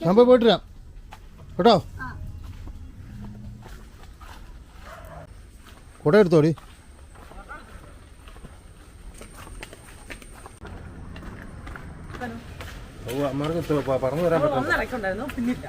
ഞാൻ പോയിട്ട് വരാം കേട്ടോ. കുട എടുത്തോടി. അമ്മക്ക് പറഞ്ഞു തരാൻ പറ്റും. പിന്നില്ല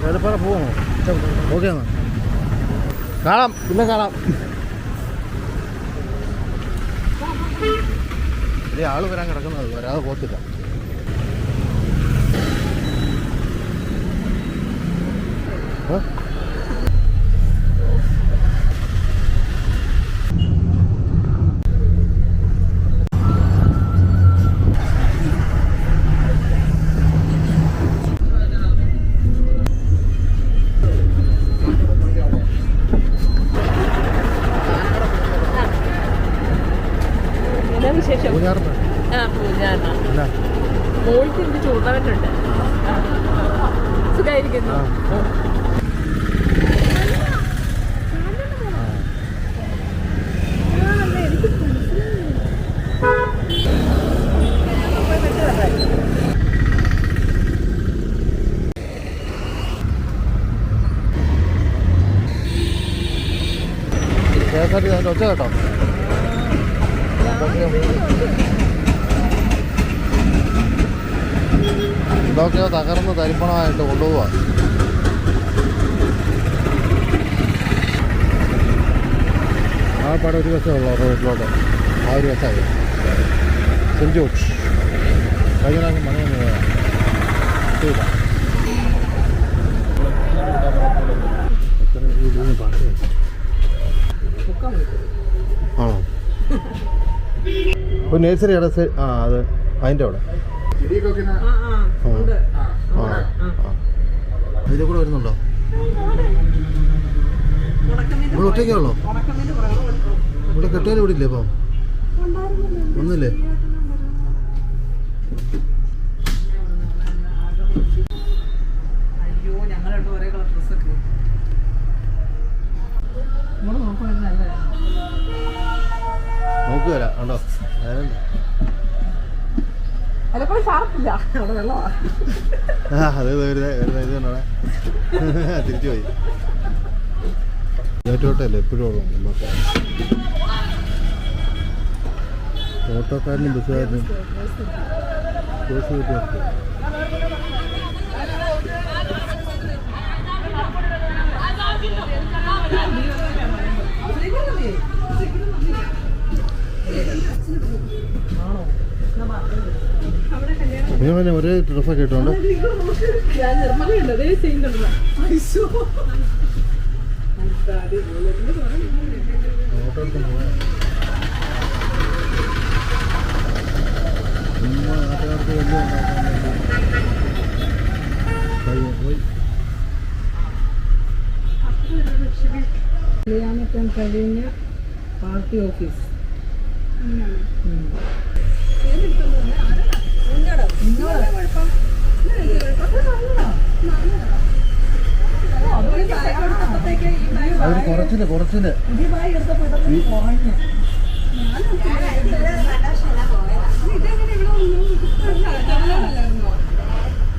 എടപ്പാറ പോവാമോ? ഓക്കെ എന്നാ കാണാം, പിന്നെ കാണാം. ആള് വരാൻ കിടക്കുന്നത് വരാതെ പോത്തില്ല. മോൾക്ക് ചൂടാനുണ്ട്. സുഖമായിരിക്കുന്നു. ഒച്ച കേട്ടോ. ഇതൊക്കെയോ തകർന്ന് തരിപ്പണമായിട്ട് കൊണ്ടുപോവാ. ആ പടം ഒരു വശമുള്ളൂ റോഡിലോട്ട്. ആ ഒരു വശമായി സെൻറ്റ് ജോർജ് കഴിഞ്ഞ മണി വന്ന് പോയാ ശരിയില്ല. ആണോ? ഒരു നേഴ്സറി അവിടെ. ആ അത് അതിൻ്റെ അവിടെ ഇതിൽ കൂടെ വരുന്നുണ്ടോ? ഇവിടെ ഒറ്റയ്ക്കാണല്ലോ. ഇവിടെ കെട്ടുകാർ ഇവിടെ ഇല്ലേ? ഇപ്പം ഒന്നുമില്ലേ? നോക്കുക കണ്ടോ? തിരിച്ചു പോയി. ഏറ്റോട്ടല്ലേ എപ്പോഴും ഓട്ടോക്കാരനും ബസ്സുകാരനും കേസ് കിട്ടി. നീ ഒരേ ഡ്രസ്സൊക്കെ ഇട്ടോണ്ട് കല്യാണത്തിന് കഴിഞ്ഞ പാർട്ടി ഓഫീസ്. അവര് കുറച്ചില്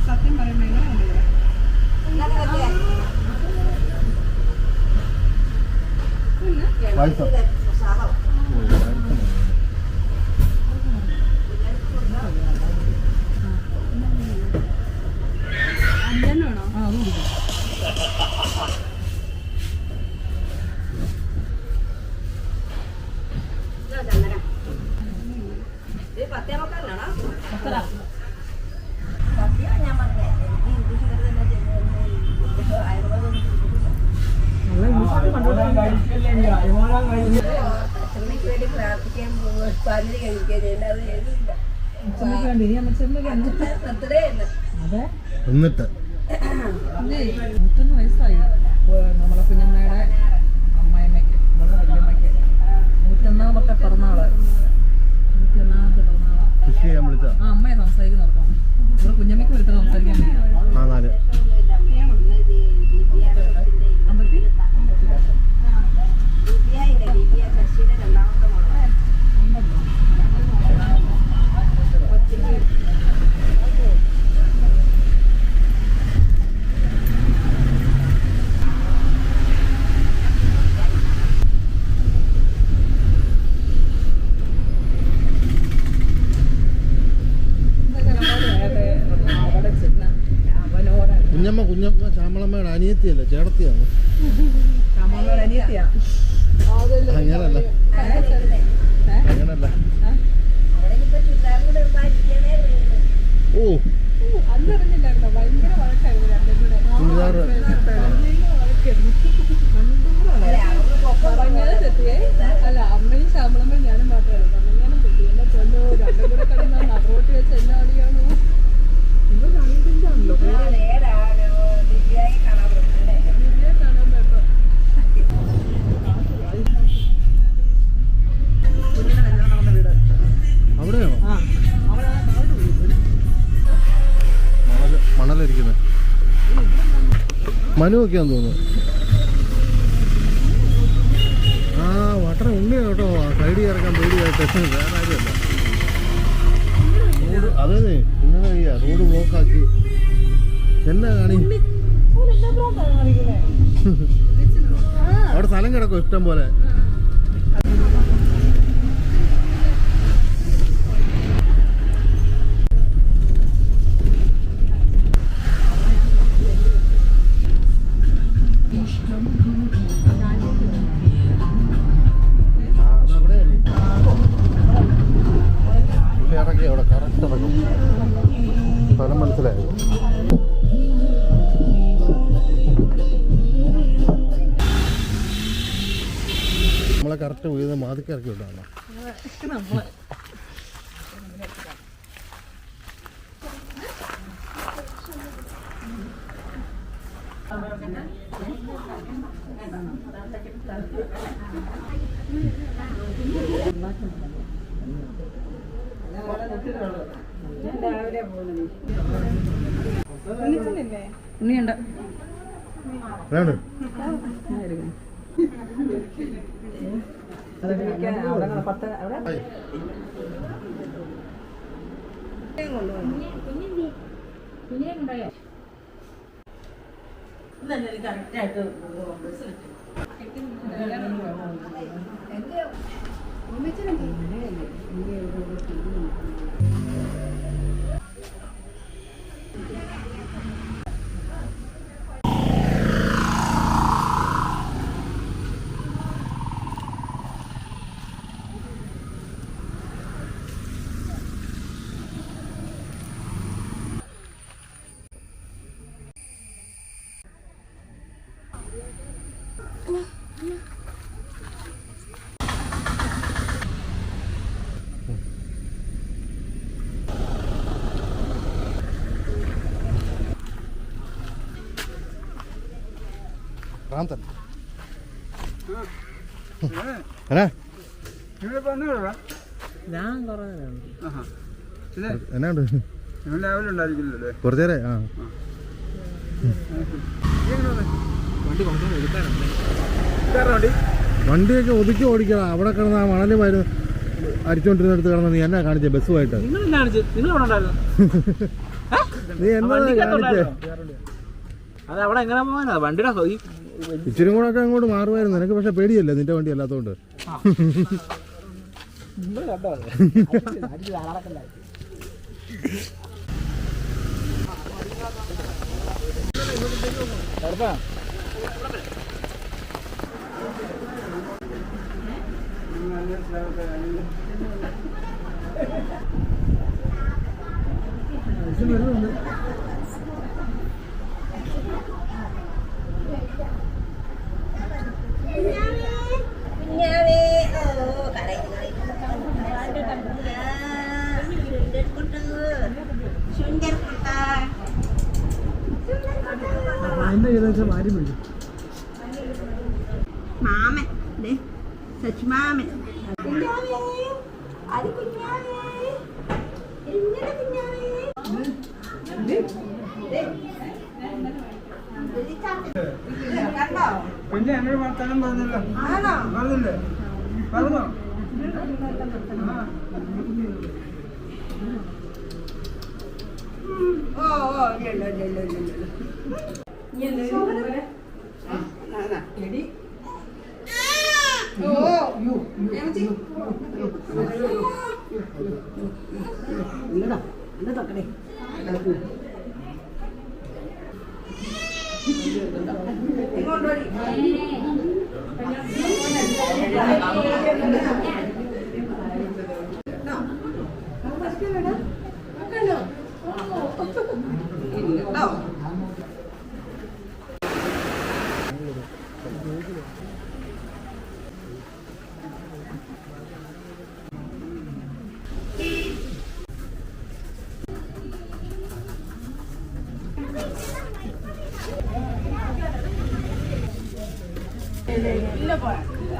സത്യം പറയുമ്പോ പായസം എന്നിട്ട് 101 വയസ്സായി. നമ്മളെ കുഞ്ഞമ്മയുടെ അമ്മായിമ്മയ്ക്ക് നമ്മുടെ വല്യമ്മയ്ക്ക് 101ാമത്തെ പിറന്നാള്. 101ാമത്തെ പിറന്നാളാ. കൃഷി ചെയ്യാൻ വിളിച്ച ആ അമ്മയെ സംസാരിക്കുന്ന ഓർക്കാം. ഇവിടെ കുഞ്ഞമ്മയ്ക്ക് വിളിച്ച് സംസാരിക്കാൻ വയ്യ. 4 കുഞ്ഞമ്മ ശ്യാമളമ്മയുടെ അനിയത്തിയല്ല, ചേട്ടത്തിയാണ്. ശ്യാമളമ്മയുടെ അനിയത്തിയാ. അങ്ങനല്ല അങ്ങനല്ല. ഓ അന്നറിഞ്ഞില്ലായിരുന്നോ? ഭയങ്കര വഴക്കായിരുന്നു രണ്ടും കൂടെ. ചുരിദാറ് പറഞ്ഞത് തെറ്റിയേ അല്ല. അമ്മയും ശ്യാമളമ്മയും ഞാനും മാത്രമല്ല പറഞ്ഞാലും തെറ്റി. എന്നെ കൊല്ലോ രണ്ടും കൂടെ കിടന്ന നടുറോട്ട് വെച്ച് എന്നെ അറിയാണോ? ഇവർ കണ്ടിട്ടാണല്ലോ അവിടെയാണോ മണലിരിക്കുന്നത്? മനുവൊക്കെയാന്ന് തോന്നുന്നു. ആ വട്ടറ ഉണ്ണിയാണ് കേട്ടോ. സൈഡിൽ ഇറക്കാൻ പേടിയായിട്ട് വേറെ കാര്യമല്ല. റോഡ് അതേ ഇങ്ങനെ ചെയ്യാ, റോഡ് ബ്ലോക്കാക്കി എന്നാ കാണി. അവിടെ സ്ഥലം കിടക്കും ഇഷ്ടം പോലെ. ഇറങ്ങി അവിടെ കറക്റ്റ് ഇറങ്ങും. സ്ഥലം മനസ്സിലായോ? നമ്മളെ കറക്റ്റ് വീട് മാതിക്ക് ഇറക്കി വിട്ടാണോ? ഉണ്ണിയുണ്ട്. വേണ്ട ഭ്രാന്തൻ. എന്നാ എന്നാണ്ട് കുറച്ചേരെ ആ വണ്ടിയൊക്കെ ഒതുക്കി ഓടിക്കണം. അവിടെ കിടന്ന് ആ മണല് മരുന്ന് അരിച്ചോണ്ടിരുന്നിടത്ത് കിടന്ന നീ എന്നാ കാണിച്ചേ? ബസ്സുമായിട്ട് നീ എന്നാ കാണിച്ചേ? ഇച്ചിരി കൂടെ ഒക്കെ അങ്ങോട്ട് മാറുമായിരുന്നു നിനക്ക്. പക്ഷെ പേടിയല്ലേ നിന്റെ വണ്ടി അല്ലാത്തോണ്ട്. മാമൻ സച്ചിമാമൻ. അത് കുഞ്ഞാവേ എങ്ങനെ കുഞ്ഞാവേ കണ്ടോ? പിന്നെ എന്നോട് വർത്താനം പറഞ്ഞല്ലോ. ആണോ? പറഞ്ഞില്ലേ? പറഞ്ഞോ? ഓ ഓ ഇല്ല എടി ഓ യു ഇല്ലടാ എന്താ തക്കടേ ഇങ്ങോട്ടോടി ഇല്ലോ ഇല്ല പോരാ ഇല്ല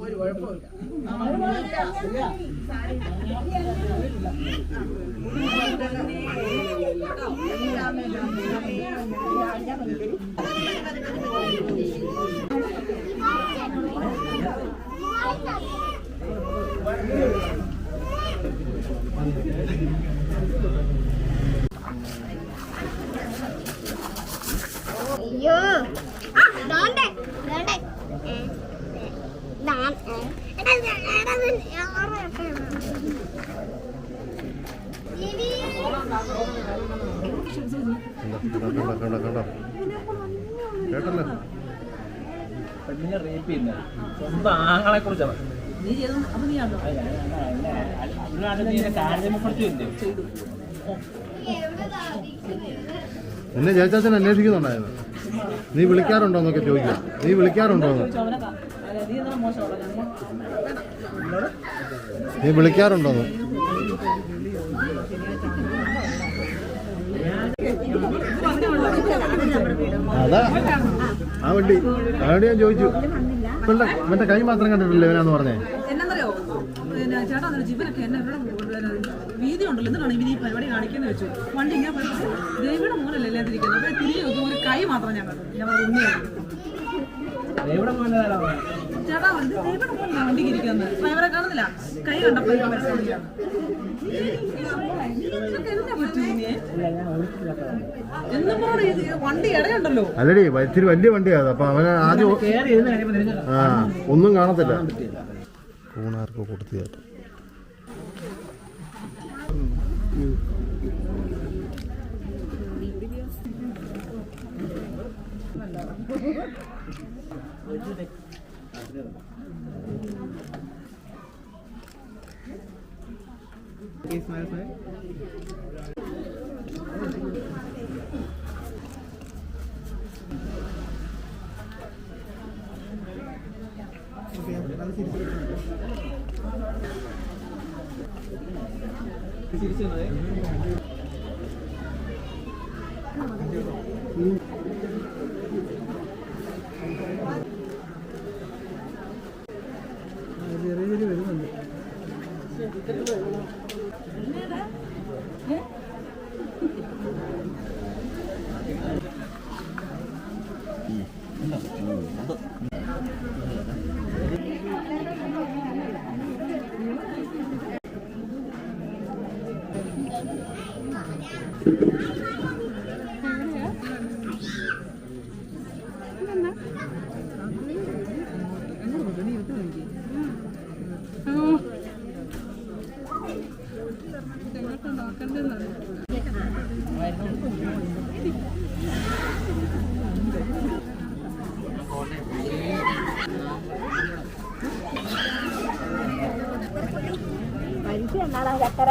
ഒരു കുഴപ്പമില്ല. അയ്യോ ദാണ്ടേ കേട്ടല്ലോ പെണ്ണിനെ റേപ്പ് ചെയ്യുന്നത് സ്വന്തം ആങ്ങളെ കുറിച്ചാണ്. എന്നെ ജയച്ചാച്ചൻ അന്വേഷിക്കുന്നുണ്ടായിരുന്നു. നീ വിളിക്കാറുണ്ടോ എന്നൊക്കെ ചോദിക്കാം. നീ വിളിക്കാറുണ്ടോന്ന് നീ വിളിക്കാറുണ്ടോന്ന് അതാ ആ വണ്ടി ഞാൻ ചോദിച്ചു. ഇവന്റെ കൈ മാത്രം കണ്ടിട്ടില്ല ഇവനാന്ന് പറഞ്ഞേ. എന്നറിയോ ചേട്ടാ ജീവനൊക്കെ എന്നെ വീതി ഉണ്ടല്ലോ എന്താണ് ഇവന് ഈ പരിപാടി കാണിക്കുന്നത് വെച്ചു. വണ്ടി ഇങ്ങനെ ദേവിയുടെ മോനല്ലേ എല്ലാത്തിരിക്കുന്നത്. അപ്പൊ തിരിഞ്ഞു നോക്കി ഒരു കൈ മാത്രം ഞാൻ കണ്ടു. ഞാൻ ഉണ്ണിയാണ് ചേട്ടാ ദേവിയുടെ മോനാണ് വണ്ടിക്ക് ഇരിക്കുന്നത്. ഡ്രൈവറെ കാണുന്നില്ല. കൈ കണ്ടപ്പോൾ മനസ്സിലാക്കിയാണ്. എന്നാ പറ്റും എന്നും പറഞ്ഞ വണ്ടി ഇടയുണ്ടല്ലോ. അല്ലടി ഇത്തിരി വലിയ വണ്ടിയാണ്. അപ്പൊ അവന് ആദ്യം ഒന്നും കാണത്തില്ല. ഊണാർക്ക് കൊടുത്തു ചേട്ടാ. ചെറിയ വരുന്നുണ്ട്. എന്നാടാ ചക്കര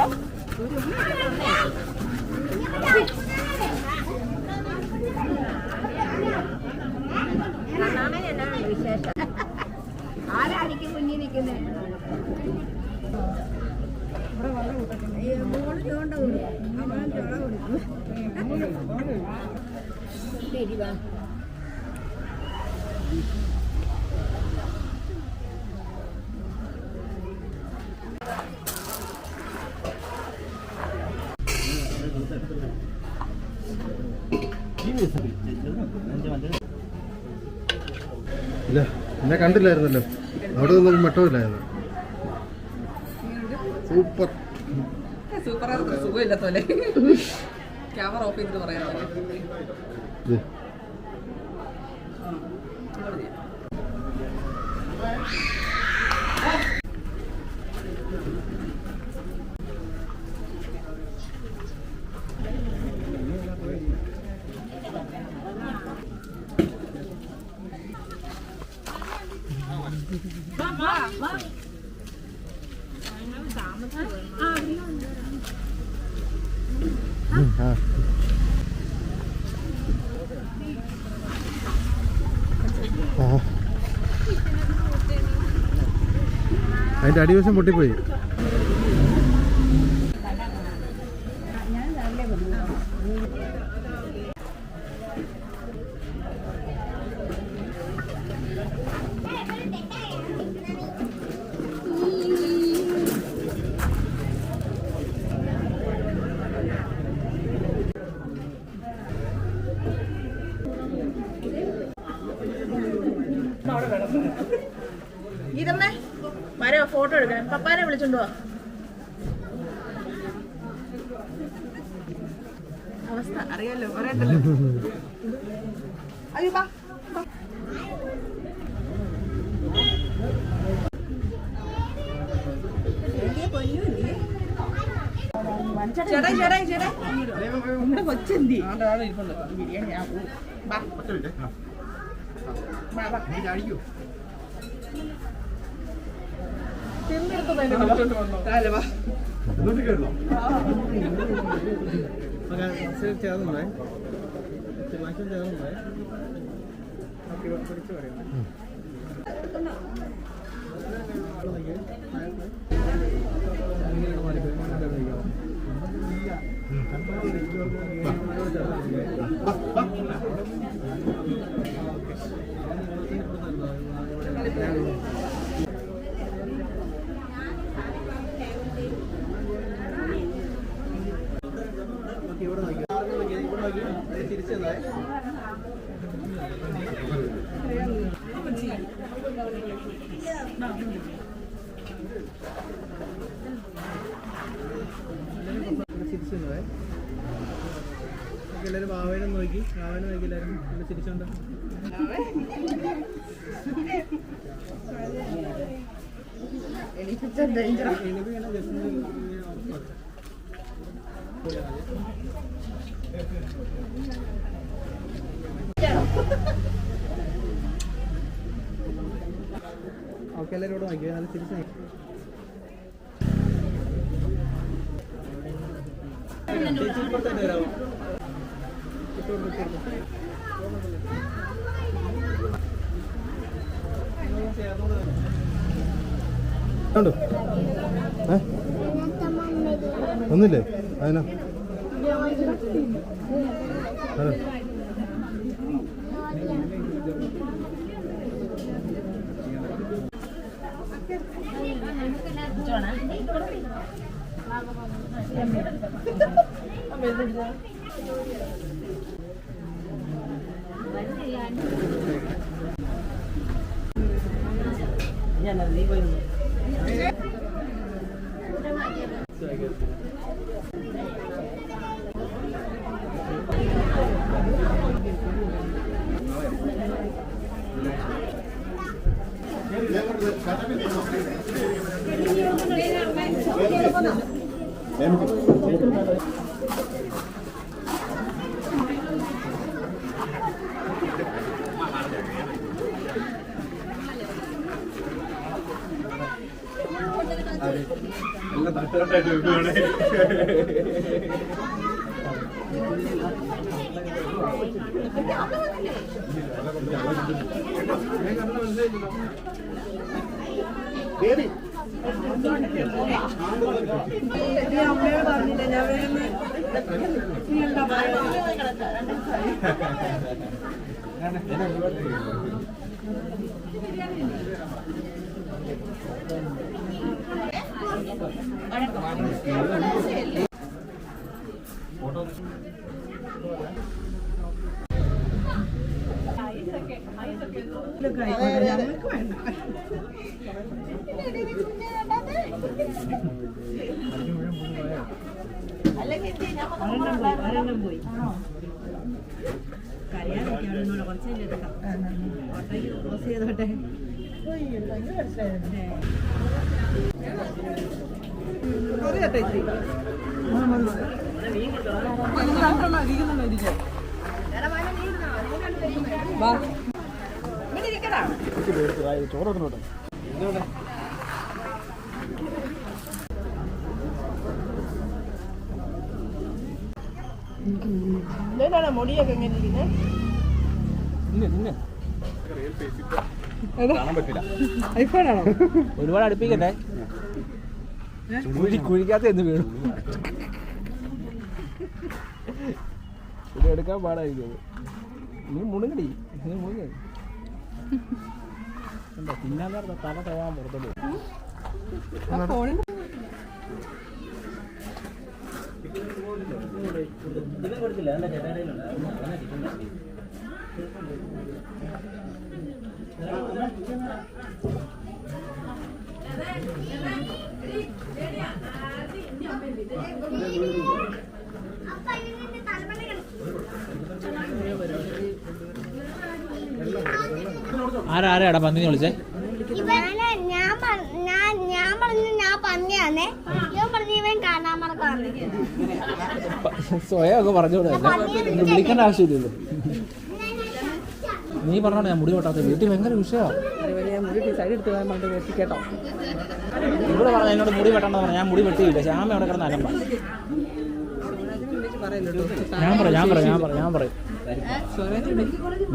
എന്നാണ് വിശേഷം? ആരായിരിക്കും കുഞ്ഞി നിൽക്കുന്നത്? ഇല്ല, എന്നെ കണ്ടില്ലായിരുന്നല്ലോ. അവിടെ നിന്നൊന്നും മട്ടമില്ലായിരുന്നു. സൂപ്പർ സൂപ്പറായിരുന്നു. സുഖമില്ലാത്തല്ലേ ക്യാമറ ഓഫ് ചെയ്തിട്ട് പറയാൻ അതിന്റെ അടിവശം പൊട്ടിപ്പോയി. ഇതമ്മേ വരോ, ഫോട്ടോ എടുക്കണം. പപ്പാനെ വിളിച്ചോണ്ട് പോവാ. അവസ്ഥ അറിയാലോ, പറയണ്ടല്ലോ. അയ്യോ ബാ ചേട്ടായി ചേട്ടായി ചേട്ടായി നമ്മുടെ കൊച്ചെന്തി ബിരിയാണി. ഞാൻ ബാ ബാ ബാ ചേർന്നേ തിരിച്ചതായി എല്ലാവരും വാവേനെ നോക്കി എല്ലാവരും ഇവിടെ തിരിച്ചോണ്ട് ഓക്കെ എല്ലാവരും കൂടെ നോക്കിയോ നല്ല തിരിച്ച് നോക്കി ചേച്ചി ഇപ്പോഴത്തെ വരാമോ ഉണ്ടോ ഒന്നില്ലേ അതിനാ അമ്മയോട് പറഞ്ഞില്ല ഞാൻ വേഗം ഞങ്ങൾക്ക് വേണ്ട ഒരെണ്ണം പോയി കരയാതിരിക്കാവുന്നോട് കുറച്ച് ഓട്ടോയ്ക്ക് ക്രോസ് ചെയ്തോട്ടെ ചോറോട്ടോ മുടിയൊക്കെ എങ്ങനെ ഇരിക്കുന്നത് ഐഫോണാണോ ഒരുപാട് അടുപ്പിക്കട്ടെ കുഴിക്കാത്ത എന്ന് വീണു ഇത് എടുക്കാൻ പാടായിരിക്കും നീ മുണുങ്ങടി നീ മുണുങ്ങ തിന്നാൻ നേരത്തെ തല തവാൻ പുറത്തോട്ട് ആരാടാ പന്നിനെ വിളിച്ചേ ഞാൻ പറഞ്ഞു ഞാൻ പന്നിയാന്നേ ഞാൻ പറഞ്ഞു ഇവൻ കാണാൻ സ്വയം ഒക്കെ പറഞ്ഞോളൂ വിളിക്കേണ്ട ആവശ്യമില്ലല്ലോ നീ പറഞ്ഞോളൂ ഞാൻ മുടി വെട്ടാത്ത വീട്ടിൽ ഭയങ്കര വിഷയമാണ് കേട്ടോ ഇവിടെ പറഞ്ഞ എന്നോട് മുടി വെട്ടണമെന്ന് പറഞ്ഞു ഞാൻ മുടി വെട്ടിയില്ല ശ്യാമ അവിടെ കിടന്ന് അലമ്പ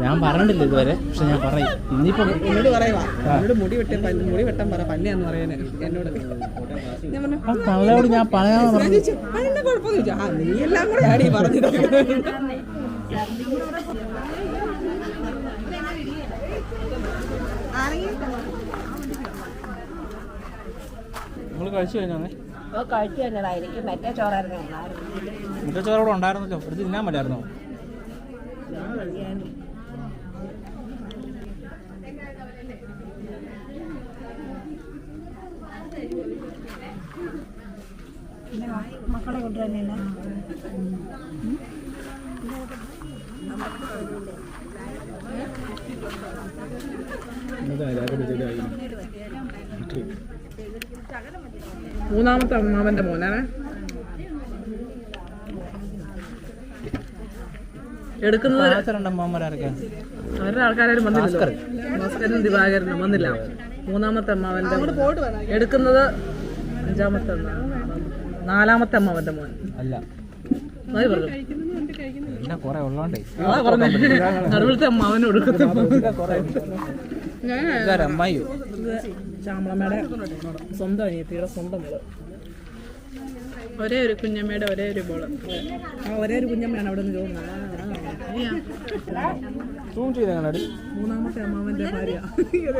ഞാൻ പറഞ്ഞിട്ടില്ല ഇതുവരെ പക്ഷെ ഞാൻ പറയും ഇനിയിപ്പോ എന്നോട് പറയുവാ എന്നോട് മുടി വെട്ടാൻ പറ പന്നിയാന്ന് പറയാൻ എന്നോട് ഞാൻ പറഞ്ഞു തള്ളയോട് ഞാൻ പറയാൻ പറഞ്ഞു അതെന്നെ കുഴപ്പമൊന്നും ചോദിച്ചു ആ നീ എല്ലാം കൂടെ ആടി പറഞ്ഞത് നിങ്ങൾ കഴിച്ചു കഴിഞ്ഞാൽ കഴിച്ചു കഴിഞ്ഞതായിരിക്കും മറ്റേ ചോറായിരുന്നു മുട്ട ചോറോടെ ഉണ്ടായിരുന്നല്ലോ എടുത്ത് തിന്നാൻ പറ്റായിരുന്നോ മക്കളെ കൊണ്ടുവരുന്നില്ല മൂന്നാമത്തെ അമ്മാവന്റെ മോനാണ് എടുക്കുന്നത് രണ്ടമ്മമാരൊക്കെ അവരുടെ ആൾക്കാരും വന്നില്ല ഭാസ്കരനും ദിവാകരനും വന്നില്ല മൂന്നാമത്തെ അമ്മാവൻ്റെ അങ്ങോട്ട് പോയിട്ട് വേണം. എടുക്കുന്നത് അഞ്ചാമത്തെ നാലാമത്തെ അമ്മാവൻ്റെ മോൻ അല്ല മതി പറഞ്ഞു പിന്നെ കുറെ ഉള്ളോണ്ടേ നടുവിലത്തെ അമ്മാവന് കൊടുക്കുന്നത് അമ്മായിയോ ശ്യാമളമ്മയുടെ സ്വന്തം അനിയത്തിയുടെ സ്വന്തം മോള് ഒരേ ഒരു കുഞ്ഞമ്മയുടെ ഒരേ ഒരു ബോള്. ഒരേ ഒരു കുഞ്ഞമ്മയാണ് അവിടെ നിന്ന് ചോദിക്കുന്നത് സൂം ചെയ്ത് കണ്ണാടി മൂന്നാമത്തെ അമ്മാവന്റെ ഭാര്യ 6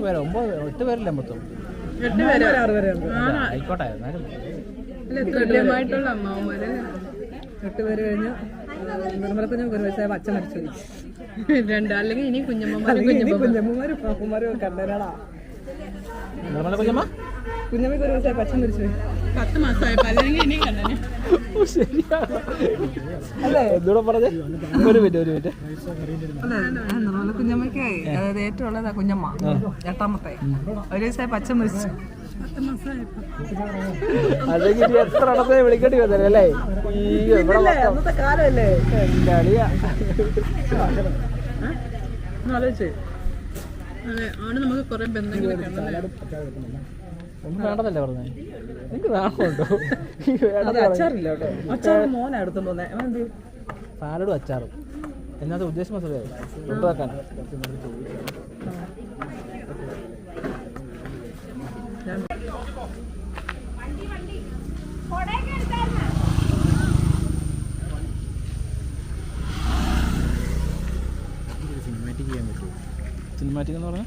പേരോ 8 പേരല്ലേ മൊത്തം 8 പേര് 6 പേരെ ഉണ്ട്. ആയിക്കോട്ടെ എന്നാലും തുല്യമായിട്ടുള്ള അമ്മാവന്മാര് 8 പേര് കഴിഞ്ഞ് നിർമ്മലക്കുഞ്ഞും ഒരു വയസ്സായ അച്ഛൻ മരിച്ചു അല്ലെങ്കിൽ ഇനി കുഞ്ഞമ്മമാരും കുഞ്ഞമ്മമാരും പാപ്പന്മാരും കണ്ടേരാടാ നിർമ്മല കുഞ്ഞമ്മ കുഞ്ഞമ്മയ്ക്ക് ഒരു വയസ്സായ അച്ഛൻ മരിച്ചു 10 മാസമായപ്പോ അല്ലെങ്കിൽ ഇനിയും കണ്ടനെ. അല്ലേ എന്നോട് പറഞ്ഞേ ഒരു മിനിറ്റ് അല്ലേ നിർമ്മല കുഞ്ഞമ്മയ്ക്കായി അതായത് ഏറ്റവും ഉള്ളതാ കുഞ്ഞമ്മ 8ാമത്തെ ഒരു വയസ്സായ അച്ഛൻ മരിച്ചു 10 മാസമായപ്പോ അല്ലെങ്കിൽ ഇനി എത്ര എണ്ണത്തെ വിളിക്കേണ്ടി വന്നല്ലേ അല്ലേ അന്നത്തെ കാലമല്ലേ ആലോചിച്ചേ അതെ ആണ് നമുക്ക് കുറെ ബന്ധങ്ങളൊക്കെ ഉണ്ടല്ലേ. ഒന്നും വേണ്ടതല്ലേ പറഞ്ഞേ എനിക്ക് നാണമുണ്ടോ അത് അച്ചാറില്ല കേട്ടോ അച്ചാറ് മോനാ എടുത്തോണ്ട് വന്നേ അവൻ എന്ത് ചെയ്യും? സാലഡും അച്ചാറും എന്നാത്ത ഉദ്ദേശം മനസ്സിലായി കൊണ്ടുവെക്കാൻ സിനിമാറ്റിക് ചെയ്യാൻ പറ്റുമോ? സിനിമാറ്റിക് എന്ന് പറഞ്ഞാൽ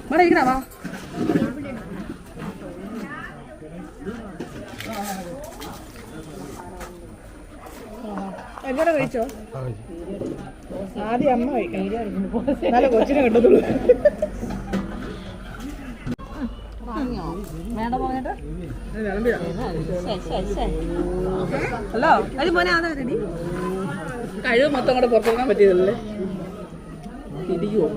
ഇവിടെ ഇരിക്കണ വാ എങ്ങനെ കഴിച്ചോ ആദ്യം അമ്മ കഴിക്കണം നല്ല കൊച്ചിനെ കിട്ടത്തുള്ളൂ ഹലോ അത് മോനെ അതാ റെഡി കഴിവ് മൊത്തം കൂടെ പുറത്തിറങ്ങാൻ പറ്റിയതല്ലേ ഇരിക്കുവോ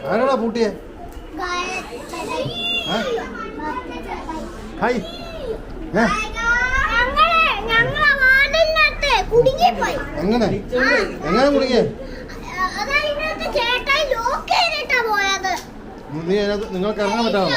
ആരാടാ പൂട്ടിയെ ഹായ് എങ്ങനെ എങ്ങനെ കുടുങ്ങിയേ നീ അതിനകത്ത് നിങ്ങൾക്ക് ഇറങ്ങാൻ പറ്റാമോ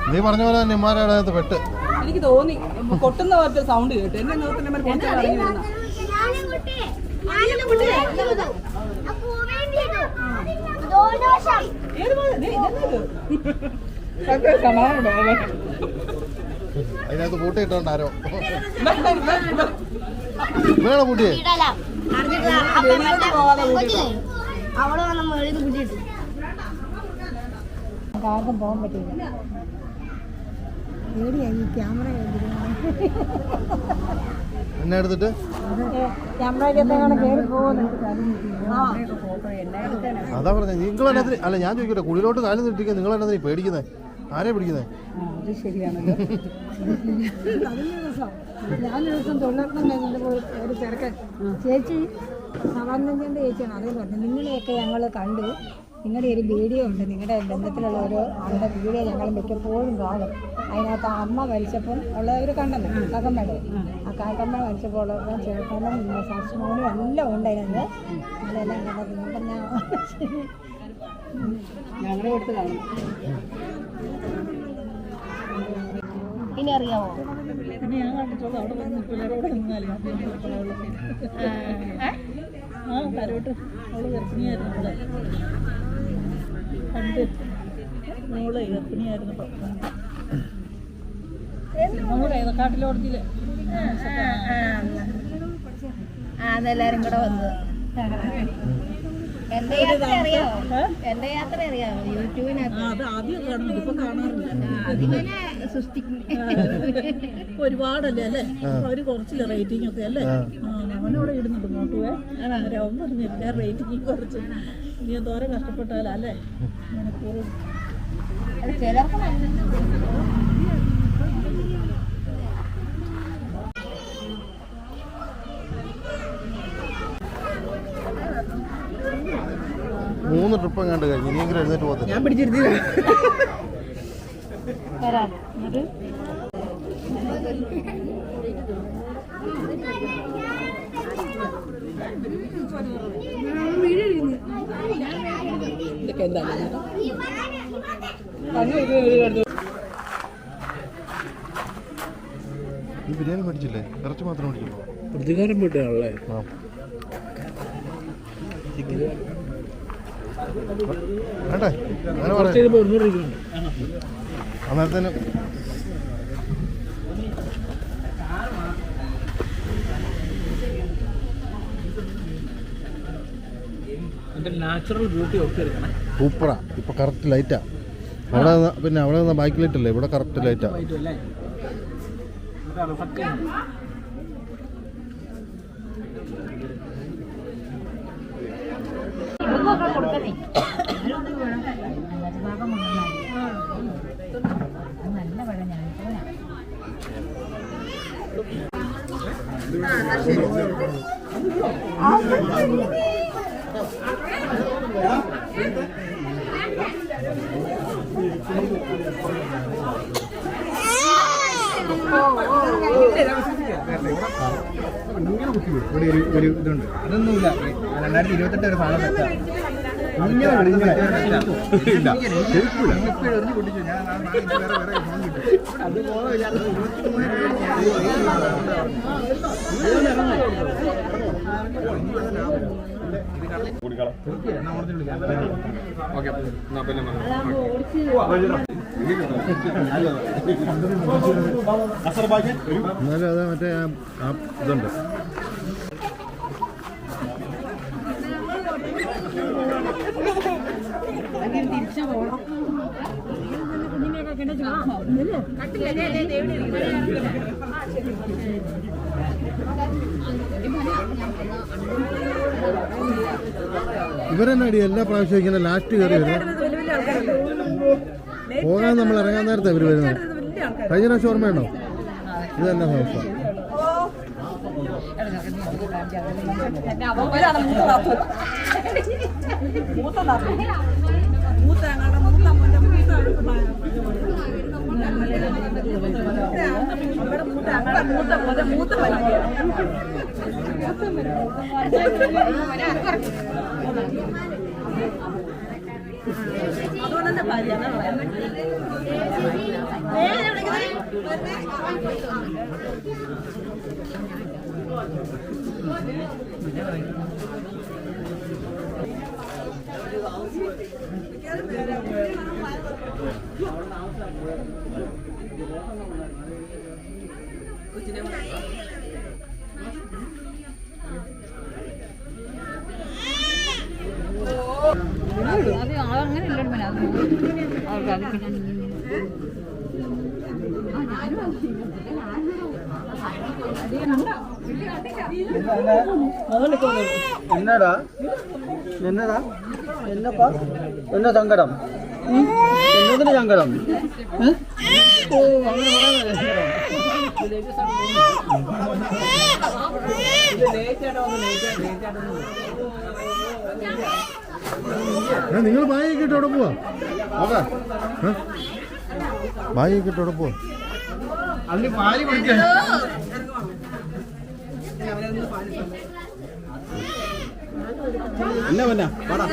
നീ പറഞ്ഞ പോലെ തന്നെ ഇമാരുടെ അകത്ത് പെട്ട് എനിക്ക് തോന്നി കൊട്ടുന്ന പോലത്തെ സൗണ്ട് കേട്ടു എന്നെ അതിനകത്ത് പൂട്ടിയിട്ടോണ്ട് ആരോ വേണോ പൂട്ടിയെ അവിടെ വന്ന മേളിൽ കൂട്ടിയിട്ട് ആർക്കും പോകാൻ പറ്റില്ല പേടിയായി ക്യാമറ എന്നെ എടുത്തിട്ട് ക്യാമറയ്ക്കകത്തെങ്ങനെ കയറി പോകുന്നു അതാ പറഞ്ഞത് നിങ്ങൾ എന്നതിന് അല്ല ഞാൻ ചോദിക്കട്ടെ കുളിയിലോട്ട് കാലം നിട്ടിരിക്കുക നിങ്ങൾ എന്നതിന് പേടിക്കുന്നത് ആരെ പിടിക്കുന്നത് അത് ശരിയാണല്ലോ ഞാൻ ദിവസം തൊഴിലുറപ്പം കഴിഞ്ഞിട്ട് ഒരു ചെറുക്കൻ ചേച്ചി നവാനന്ദൻ്റെ ചേച്ചിയാണ് അതേ പറഞ്ഞു നിങ്ങളെയൊക്കെ ഞങ്ങൾ കണ്ടു നിങ്ങളുടെ ഒരു വീഡിയോ ഉണ്ട് നിങ്ങളുടെ ബന്ധത്തിലുള്ള ഒരു ആളുടെ വീഡിയോ ഞങ്ങൾ മിക്കപ്പോഴും കാണും അതിനകത്ത് ആ അമ്മ മരിച്ചപ്പം ഉള്ളവർ കണ്ടെന്നു കാക്കമ്മയുടെ ആ കാക്കമ്മ മരിച്ചപ്പോൾ ഉള്ളവരും ചേട്ടനും സാക്ഷിമോനും എല്ലാം ഉണ്ട് അതിനകത്ത് നിങ്ങളെല്ലാം കണ്ടത് ഞാൻ ഞങ്ങളുടെ അടുത്ത് കാണും ഇനി അറിയാമോ പിന്നെ ഞാൻ കണ്ടിട്ടുള്ളൂ അവിടെ വന്ന് പിള്ളേരോട് നിന്നാലും കരോട്ട് അവള് ഗർഭിണിയായിരുന്നു അവിടെ മോള് ഗർഭിണിയായിരുന്നു നമ്മുടെ കാട്ടിലോടത്തില് അതെല്ലാരും കൂടെ വന്നത്. എന്റെ യാത്ര അറിയാമോ? എന്റെ യാത്ര അറിയാമോ? യൂട്യൂബിനകത്ത് അത് ആദ്യം കാണുന്നുണ്ട്, ഇപ്പൊ കാണാറില്ല. അതിങ്ങനെ സൃഷ്ടിക്കും. ഒരുപാടല്ലേ അല്ലേ? അവര് കുറച്ചില്ല റേറ്റിംഗ് ഒക്കെ അല്ലേ? അവനവിടെ ഇടുന്നുണ്ട് മോട്ടുവേ. അവൻ പറഞ്ഞില്ല റേറ്റിംഗ് കുറച്ച്. നീ എന്തോരം കഷ്ടപ്പെട്ടാലല്ലേ മണിക്കൂറും. ചിലർക്ക് 3 ട്രിപ്പ് എങ്ങാണ്ട് കഴിഞ്ഞു. ഇനിയെങ്കിലും എഴുന്നേറ്റ് പോകത്തില്ല. ഞാൻ പിടിച്ചിരുത്തില്ല. ഇതൊക്കെ എന്താണ് ഈ ബിരിയാണി മേടിച്ചില്ലേ? ഇറച്ചി മാത്രം മേടിച്ചില്ലോ? പ്രതികാരം വീട്ടാണല്ലേ? വേണ്ടേ? അങ്ങനെ പറയാം. അന്നേരത്തേന് നാച്ചുറൽ ബ്യൂട്ടി ഒക്കെ എടുക്കണം. സൂപ്പറാ. ഇപ്പൊ കറക്റ്റ് ലൈറ്റാ. അവിടെ പിന്നെ അവിടെ നിന്ന് ബൈക്ക് ലൈറ്റ് അല്ലേ? ഇവിടെ കറക്റ്റ് ലൈറ്റാ. നല്ല പഴം ഞാൻ ഒരു ഇതുണ്ട്. അതൊന്നുമില്ല. 2028 ഒരു സാധനം എന്നാലും അത് മറ്റേ ആ ഇതുണ്ട്. ഇവരെന്നാടി എല്ലാ പ്രാവശ്യവും ഇങ്ങനെ ലാസ്റ്റ് കയറി വരുന്നത്? പോകാൻ നമ്മൾ ഇറങ്ങാൻ നേരത്തെ ഇവർ വരുന്നത്. കഴിഞ്ഞ പ്രാവശ്യം ഓർമ്മയുണ്ടോ? ഇത് തന്നെ അവസ്ഥ. അതുകൊണ്ടെന്നെ ഭാര്യ അത് അങ്ങനെ ഇല്ലല്ലോ എന്നടാ എന്നതാ എന്നപ്പാ എന്നാ സങ്കടം? എന്നതിന് സങ്കടം? ഓ അങ്ങനെ നിങ്ങൾ ബാഗൊക്കെ ഇട്ട് അവിടെ പോവാ? ബാഗൊക്കെ ഇട്ട് അവിടെ പോവാ? അതിന് പാല് കുടിക്കാൻ എന്നാ പിന്നെ പാടാ.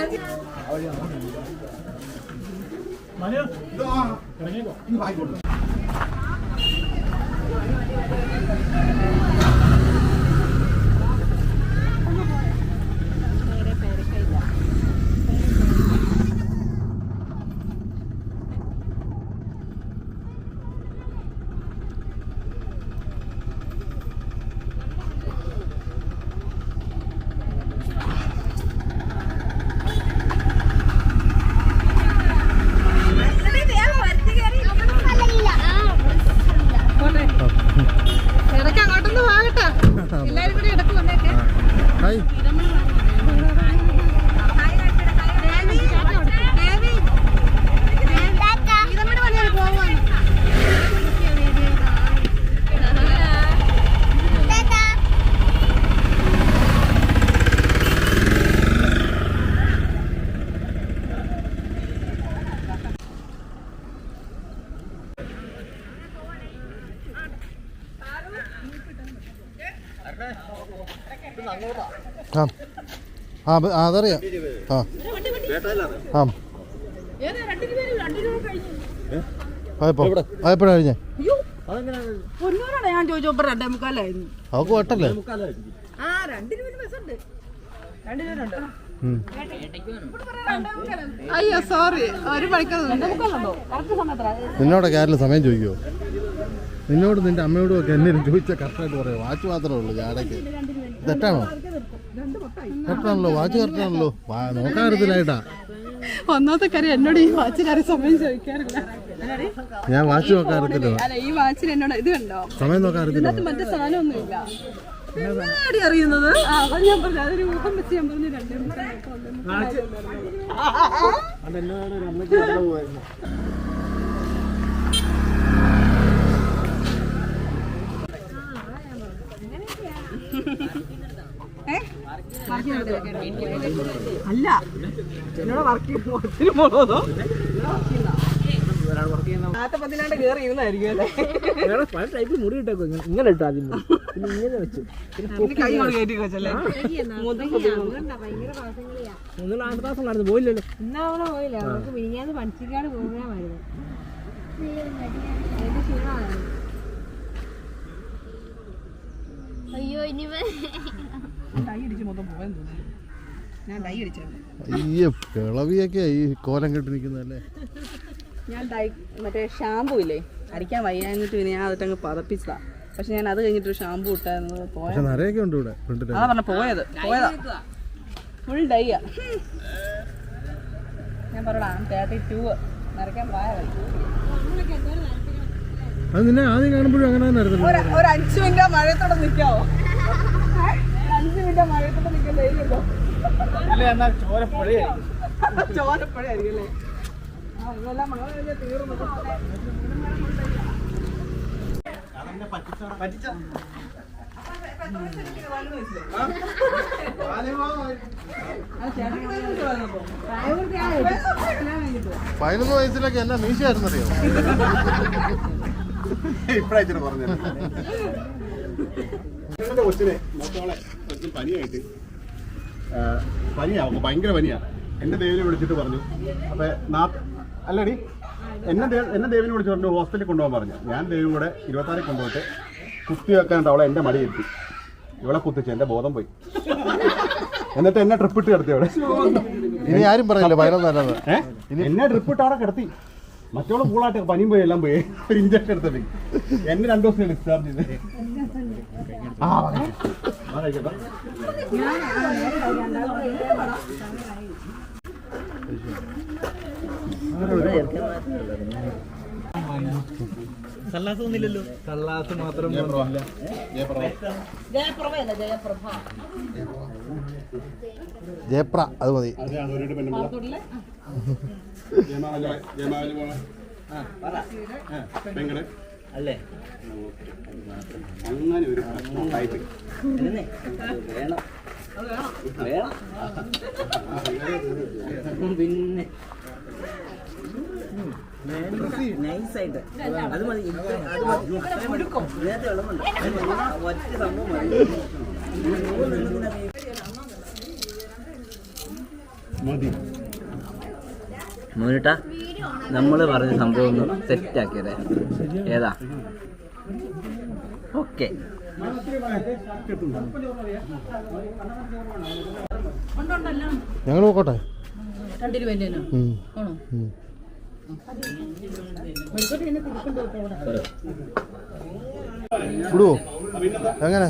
ഹായ്. ആ അതറിയാം. ആ എപ്പോഴാ കഴിഞ്ഞേ? ഞാൻ ചോദിച്ചപ്പോ 2:45 അവക്ക് വട്ടല്ലേ? അയ്യോ സോറി, ഒരു മണിക്കൂർ 2:45 കറക്റ്റ് സമയത്താ. നിന്നോടൊക്കെ ആരെങ്കിലും സമയം ചോദിക്കുമോ? നിന്നോട് നിന്റെ അമ്മയോടും ഒക്കെ എന്നെ ചോദിച്ചാൽ കറക്റ്റായിട്ട് പറയാം. വാച്ച് മാത്രമേ ഉള്ളൂ ജാടയ്ക്ക്. തെറ്റാണോ? കറക്റ്റാണല്ലോ, വാച്ച് കറക്റ്റാണല്ലോ. നോക്കാൻ അറിയത്തില്ലായിട്ടാ. ഒന്നാമത്തെ കാര്യം എന്നോട് ഈ വാച്ചിനാരും സമയം ചോദിക്കാറില്ല. ഞാൻ വാച്ച് നോക്കാൻ അറിയത്തില്ല. അല്ല, ഈ വാച്ചിന് എന്നോട് ഇത് കണ്ടോ, സമയം നോക്കാൻ അറിയത്തില്ല. മറ്റേ സാധനമൊന്നുമില്ല. അറിയുന്നത് ഞാൻ പറഞ്ഞു, അതൊരു ഊഹം വെച്ച് ഞാൻ പറഞ്ഞു 2:45. അല്ല, എന്നോട് വർക്ക് ഒത്തിരി പോണോ കേറി ഇരുന്നായിരിക്കും അല്ലേ? പല ടൈപ്പ് മുടി ഇട്ടേക്കോ. ഇങ്ങനെ ഇട്ടു ആദ്യം, പിന്നെ ഇങ്ങനെ വെച്ചു, കൈ കൊണ്ട് കയറ്റി വെച്ചല്ലേ. 3-4 മാസം നടന്നു പോയില്ലല്ലോ. ഇന്നാ അവിടെ പോയില്ല, നമുക്ക് മിനിഞ്ഞാന്ന് പണിച്ചിക്കാട് പ്രോഗ്രാമായിരുന്നു. അയ്യോ ഇനി കൈ അടിച്ച് മൊത്തം പോയെന്ന് തോന്നുന്നു. ഞാൻ ഡൈ അടിച്ചായിരുന്നു. അയ്യോ, കിളവിയൊക്കെ ഈ കോലം കെട്ടി നിൽക്കുന്നതല്ലേ. ഞാൻ മറ്റേ ഷാമ്പു ഇല്ലേ, അടിക്കാൻ വയ്യാഞ്ഞിട്ട് പിന്നെ ഞാൻ അതിട്ടങ്ങ് പതപ്പിച്ചതാ. പക്ഷെ ഞാൻ അത് കഴിഞ്ഞിട്ട് ഷാമ്പു ഇട്ടായിരുന്നു. പക്ഷെ നിറയൊക്കെ ഉണ്ട് ഇവിടെ ഫ്രണ്ടിൽ. അതാ പറഞ്ഞ പോയതാ ഫുൾ ഡൈയാ. ഞാൻ പറയടാ 32 നിറയ്ക്കാൻ പോയത്. അത് നിന്നെ ആദ്യം കാണുമ്പോഴും അങ്ങനെ തന്നെ ആയിരുന്നു. ഒരു 5 മിനിറ്റ് മഴയത്തോടെ നിൽക്കാവോ? 5 മിനിറ്റ് മഴയത്തോടെ നിൽക്കാൻ ധൈര്യമല്ലോ. ചോരപ്പഴയായിരിക്കും അല്ലേ? ഇതെല്ലാം മഴ കഴിഞ്ഞാൽ തീർന്നു. പതിനൊന്ന് വയസ്സിലൊക്കെ എന്നാ മീശയായിരുന്നറിയോ? ഇപ്പഴാ പറഞ്ഞത്. കൊച്ചിനെ പനിയായിട്ട് പനിയാവും, ഭയങ്കര പനിയാണ്. എന്നെ ദേവിനെ വിളിച്ചിട്ട് പറഞ്ഞു. അപ്പൊ അല്ലടി എന്നെ ദേവിനെ വിളിച്ച് പറഞ്ഞു ഹോസ്പിറ്റലിൽ കൊണ്ടുപോകാൻ പറഞ്ഞു. ഞാൻ ദേവി കൂടെ 26 കൊണ്ടുപോയിട്ട് കുത്തി വെക്കാണ്ട് അവളെ എൻ്റെ മടി എത്തി. ഇവളെ കുത്തിച്ച് എൻ്റെ ബോധം പോയി. എന്നിട്ട് എന്നെ ട്രിപ്പ് ഇട്ട് കിടത്തി അവിടെ. ഇനി ആരും പറയില്ല 11 എന്നെ ട്രിപ്പ് ഇട്ട് അവിടെ കിടത്തി. മറ്റോളം കൂളായിട്ട് പനിയും പോയി എല്ലാം പോയി. ഒരു ഇഞ്ചക്ഷൻ എടുത്തത് എന്നെ 2 ദിവസം ഡിസ്ചാർജ് ചെയ്ത്. കള്ളാസ് ഒന്നുമില്ലല്ലോ. കള്ളാസ് മാത്രം ജയപ്ര, അത് മതി. അല്ലേ? അങ്ങനെ ഒരു പിന്നെ നൈസായിട്ട് അത് മതി. ഒറ്റ സംഭവം മതി. മോനിട്ടാ നമ്മൾ പറഞ്ഞ സംഭവം ഒന്ന് സെറ്റാക്കിയതേ. ഏതാ? ഓക്കെ. ഞങ്ങൾ പോക്കോട്ടെ. 2 രൂപ ആണോ? വിടുവോ? എങ്ങനെ?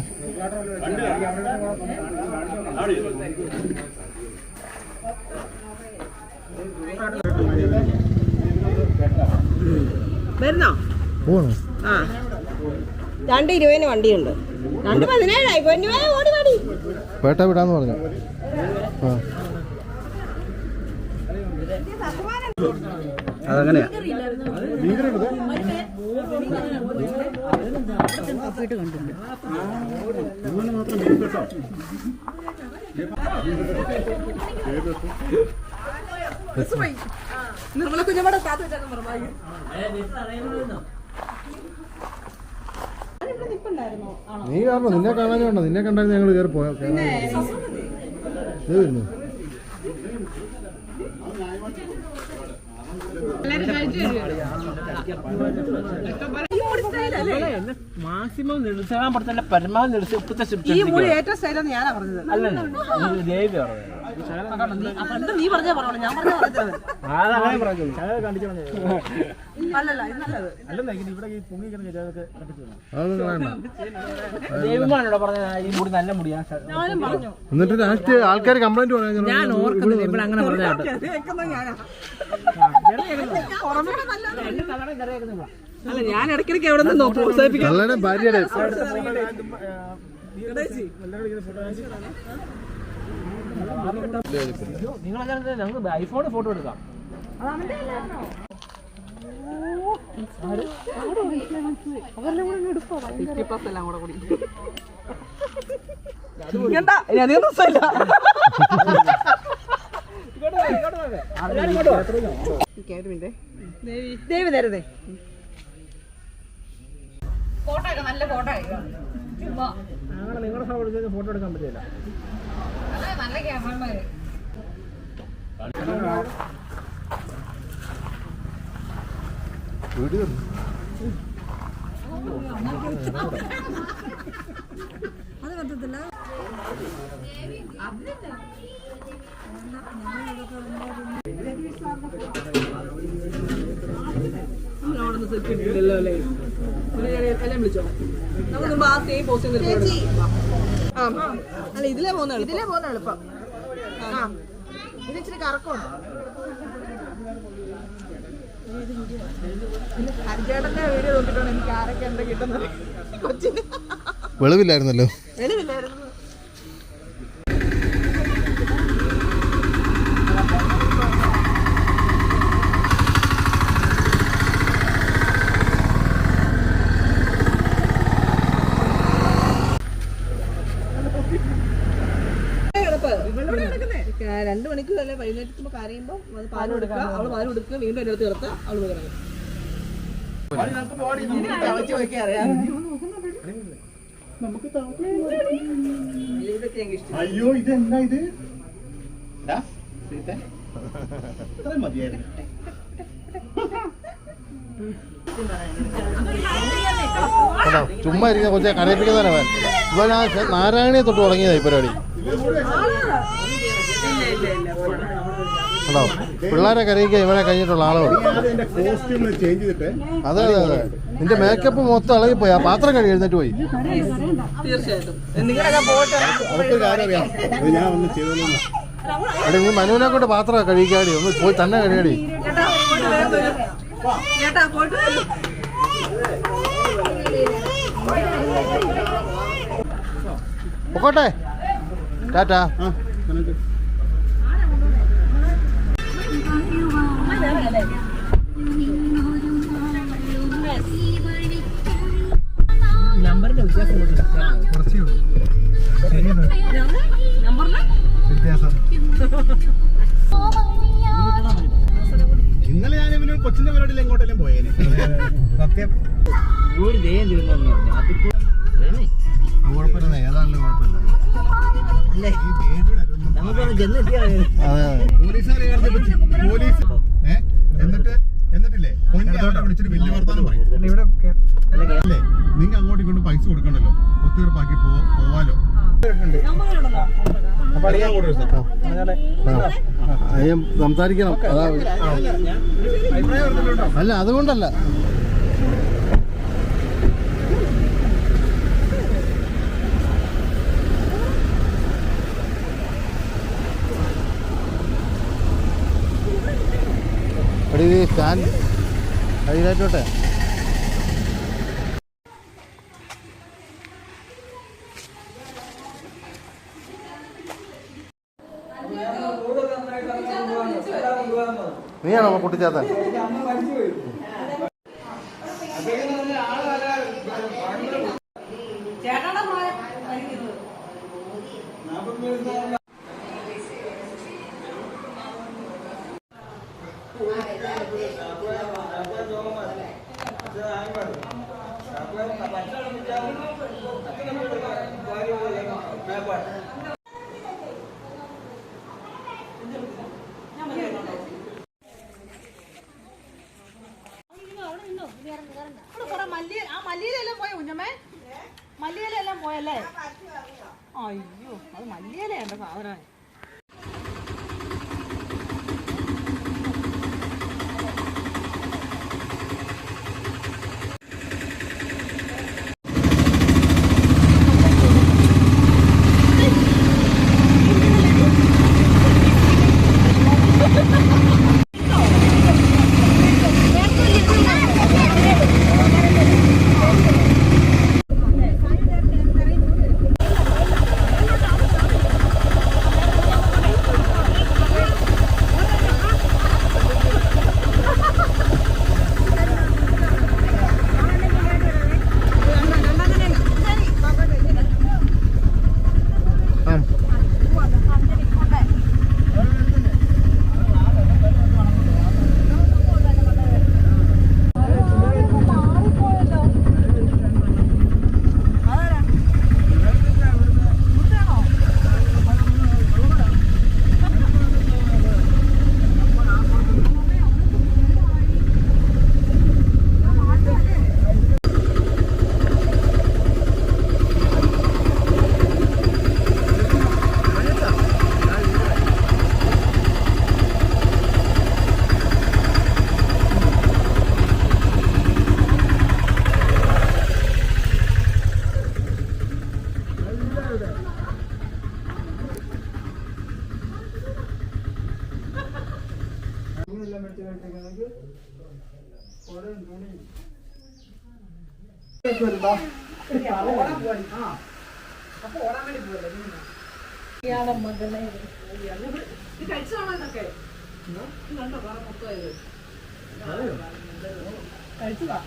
വരുന്നോ? പോകണോ? 2:20 വണ്ടിയുണ്ട്. 2:17 ഓടി പാടി. പേട്ട വിടാന്ന് പറഞ്ഞു. ആ അതങ്ങനെയാ. നിർമ്മല കുഞ്ഞമ്മടെ കാത്തു വെച്ചാൽ പറഞ്ഞു. നീ കാരണം നിന്നെ കാണാൻ വേണ്ട, നിന്നെ കണ്ടാൽ ഞങ്ങൾ കയറി പോയാ വരുന്നു. മാക്സിമം നിർത്താൻ പറ്റത്തില്ല, പരമാവധി നിർത്തി ഇപ്പത്തെ ഈ മുടി ഏറ്റവും സ്റ്റൈലെന്ന് ഞാനാ പറഞ്ഞത്. പണ്ട് നീ പറഞ്ഞാ പറഞ്ഞോളൂ, ഞാൻ പറഞ്ഞാ പറഞ്ഞത്. അതങ്ങനെ പറഞ്ഞു അല്ലല്ല ഇത് നല്ലത്. ദൈവമാണോ പറഞ്ഞ ഈ മുടി നല്ല മുടിയാ? ഞാനും പറഞ്ഞു. എന്നിട്ട് ലാസ്റ്റ് ആൾക്കാർ കംപ്ലൈന്റ് പറയാൻ ഞാൻ ഓർക്കുന്നില്ല ഇവിടെ അങ്ങനെ പറഞ്ഞാട്ടോ. അല്ല ഞാൻ ഇടയ്ക്കിടയ്ക്ക് എവിടെ നിന്ന് പ്രോത്സാഹിപ്പിക്കാം. ഭാര്യയുടെ നിങ്ങളങ്ങനെ ഞങ്ങൾക്ക് ഐഫോണിൽ ഫോട്ടോ എടുക്കാം. ദേവി തരുതേ ഫോട്ടോ ഒക്കെ നല്ല ഫോട്ടോ നിങ്ങളുടെ ഫോട്ടോ എടുക്കാൻ പറ്റില്ല. നല്ല ക്യാമറമാര്. അത് പറ്റത്തില്ല. വിളിച്ചോ അല്ല ഇതിലേ പോകുന്ന എളുപ്പം. ഇതിച്ചിരി കറക്കമുണ്ട്. ഹരിചേട്ടന്റെ വീഡിയോ നോക്കിയിട്ടാണ് എനിക്ക് ആരൊക്കെ എന്താ കിട്ടുന്നത്. കൊച്ചിന് വെളിവില്ലായിരുന്നല്ലോ. വെളിവില്ലായിരുന്നു. രണ്ടു മണിക്കൂർ അല്ലെ വൈകുന്നേരത്തുമ്പോ കരയുമ്പോ പാല് കൊടുക്കുക, അവള് പാല് കൊടുക്കുക, വീണ്ടും എന്റെ അടുത്ത് കിടത്ത് അവള് കിടക്കും. അയ്യോ ഇതെന്താ ഇത്? മതിയായിരുന്നു. ചുമ്മാ ഇരിക്കുന്ന കൊച്ചെ കരയിപ്പിക്കുന്നവൻ ഇവൻ. ആ നാരായണിയെ തൊട്ട് തുടങ്ങിയതാ ഈ പരിപാടി. കേട്ടോ, പിള്ളേരെ കരയിക്കാൻ ഇവനെ കഴിഞ്ഞിട്ടുള്ള ആളുകൾ. അതെ അതെ അതെ, നിന്റെ മേക്കപ്പ് മൊത്തം ഇളകിപ്പോയി. ആ പാത്രം കഴി എഴുന്നേറ്റ് പോയി. തീർച്ചയായിട്ടും അതൊക്കെ കാര്യം അറിയാം. ഞാൻ ഒന്ന് ചെയ്തോളൂ. എടി നീ മനുവിനെ കൊണ്ട് പാത്രം കഴിക്കാടി, ഒന്ന് പോയി തന്നെ കഴിയാടി. പൊക്കോട്ടെ, ടാറ്റാ. നമ്പറിന്റെ വ്യത്യാസം ഇന്നലെ ഞാൻ ഇവന് കൊച്ചിന്റെ പരിപാടിയിൽ എങ്ങോട്ടെല്ലാം പോയേനെ. സത്യം ഒരു ദേയം തീർന്നു. കുഴപ്പമില്ല, ഏതാണെങ്കിലും കുഴപ്പമില്ല. നമുക്കൊന്ന് ചെന്നെത്തിയാ പോലീസുകാരെ പോലീസ് എന്നിട്ടില്ലേ പൊന്നെ വിളിച്ചിട്ട് വലിയ വർത്താനം പറയും. അല്ലേ നിങ്ങൾ അങ്ങോട്ടും ഇങ്ങോട്ടും പൈസ കൊടുക്കണ്ടല്ലോ, ഒത്തുതീർപ്പാക്കി പോവാലോ. സംസാരിക്കണം. അതാ അല്ല, അതുകൊണ്ടല്ല. സ്റ്റാൻഡ് അതിലായിട്ടോട്ടെ. നീയാണോ കുട്ടിച്ചാത്തൻ? ചേട്ടാ കഴിക്കുന്നത് മല്ലിയിലെല്ലാം പോയ കുഞ്ഞമ്മേ, മല്ലിയിലെല്ലാം പോയല്ലേ? അയ്യോ, അത് മല്ലിയിലയുണ്ട് സാധനം. കഴിച്ചതാണോ ഇതൊക്കെ? കണ്ടോ വേറെ മൊത്തമായത് കഴിച്ചതാ.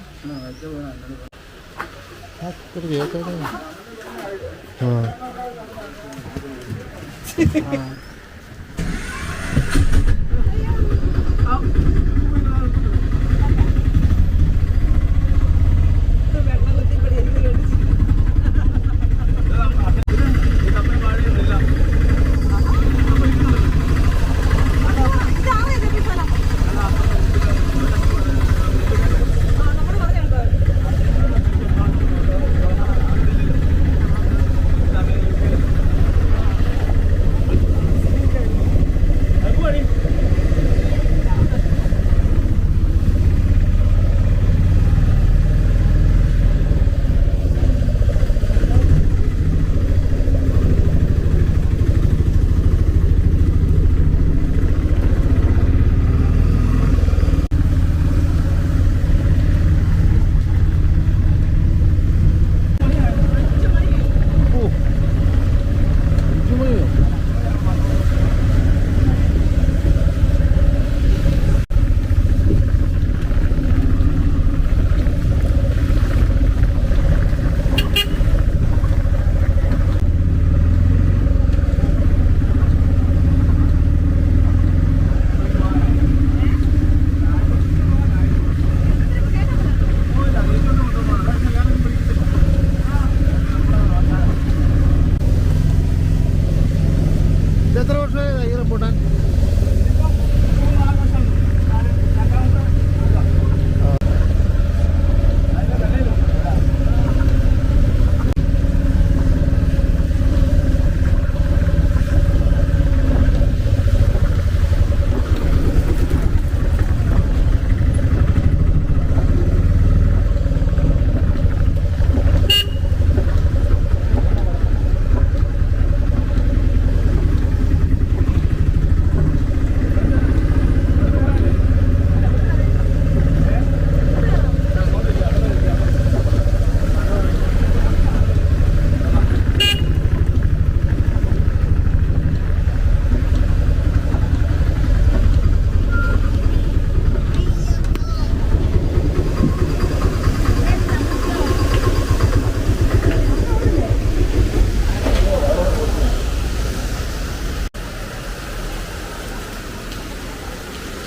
എത്ര വർഷമായി ഈ റംബൂട്ടാൻ?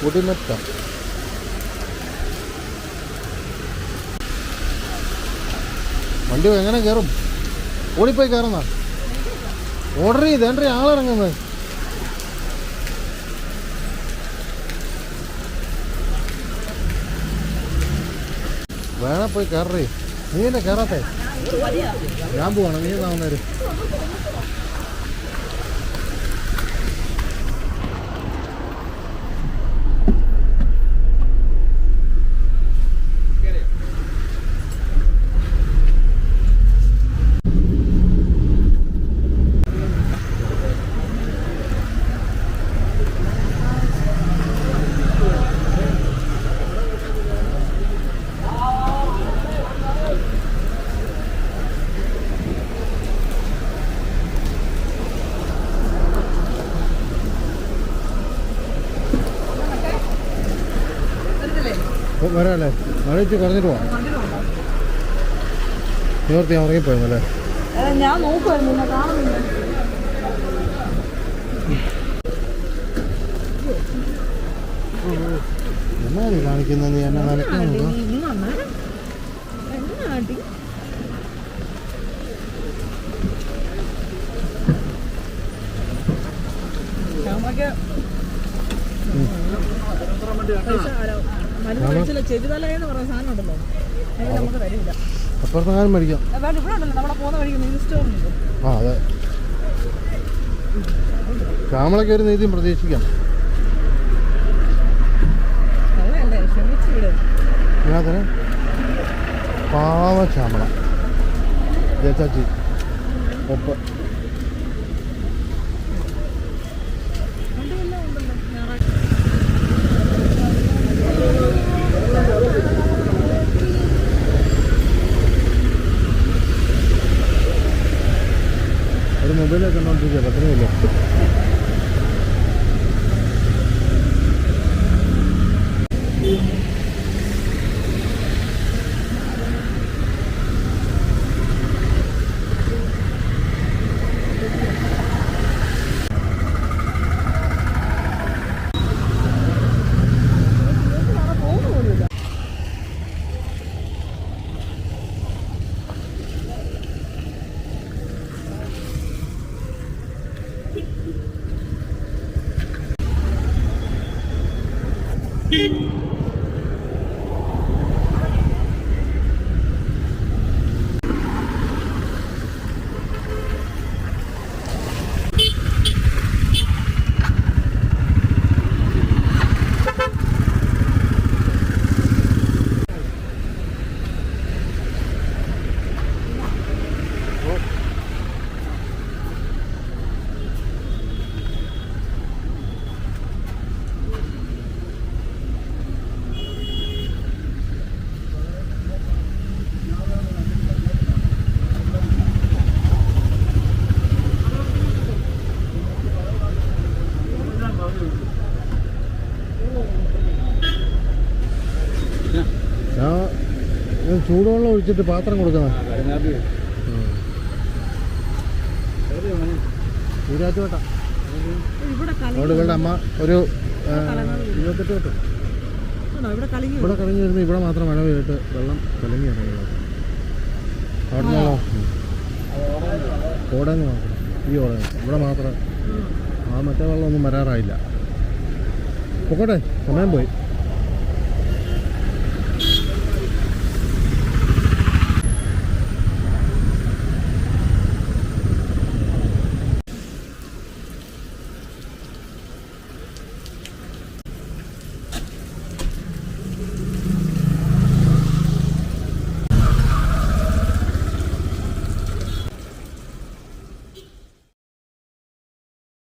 പൊടിമറ്റ വണ്ടി എങ്ങനെ കയറും? ഓടിപ്പോയി കയറുന്ന ഓർഡർ ചെയ്തേണ്ട ആളിറങ്ങുന്നത്. വേണേ പോയി കയറേ. നീ എന്നെ കയറാത്തേ? ഞാൻ പോവാണ്. നീ എന്നാവുന്നേര്. വരാല്ലേ? മഴ വെച്ച് കുറഞ്ഞിട്ട് പോവാം. നിവർത്തി ഉറങ്ങിപ്പോയെന്നല്ലേ? ഞാൻ നോക്കുമായിരുന്നു, ഞാൻ കാണുന്നില്ല. എന്നാണ് കാണിക്കുന്നത്? നീ എന്നെ നനയ്ക്കുന്നു. ചെവിതലയെന്ന് പറയുന്ന സാധനം ഉണ്ടല്ലോ, അത് നമുക്ക് തരില്ല. അപ്പുറത്തെങ്ങാനും മേടിക്കാം. ഇവിടെ ഉണ്ടല്ലോ, നമ്മളെ പോകുന്ന വഴിക്ക് ന്യൂസ് സ്റ്റോറുണ്ട്. ആ അതെ, ശ്യാമളയ്ക്ക് ഒരു നീതിയും പ്രതീക്ഷിക്കാം. അതല്ലേ ക്ഷമിച്ചിവിടെ ഇതിനകത്തിന് പാവ ശ്യാമള ജയച്ചാച്ചി ഒപ്പ്. ഒരു മൊബൈലൊക്കെ കണ്ടോണ്ടിരിക്കുക, പത്രമില്ല. ഞാൻ ചൂടുവെള്ളം ഒഴിച്ചിട്ട് പാത്രം കൊടുക്കണം. ൂരാറ്റുവേട്ട അവിടെ ഇവളുടെ അമ്മ ഒരു 28 തൊട്ട് ഇവിടെ കലങ്ങി വരുന്നത്. ഇവിടെ മാത്രം മഴ പെയ്തിട്ട് വെള്ളം കലങ്ങി ഇറങ്ങുന്നത്. അവിടെ നിന്നോ ഓടങ്ങ് മാത്രം, ഈ ഓടങ്ങ് ഇവിടെ മാത്രം. ആ മറ്റേ വെള്ളമൊന്നും വരാറായില്ല. പൊക്കോട്ടെ, സമയം പോയി.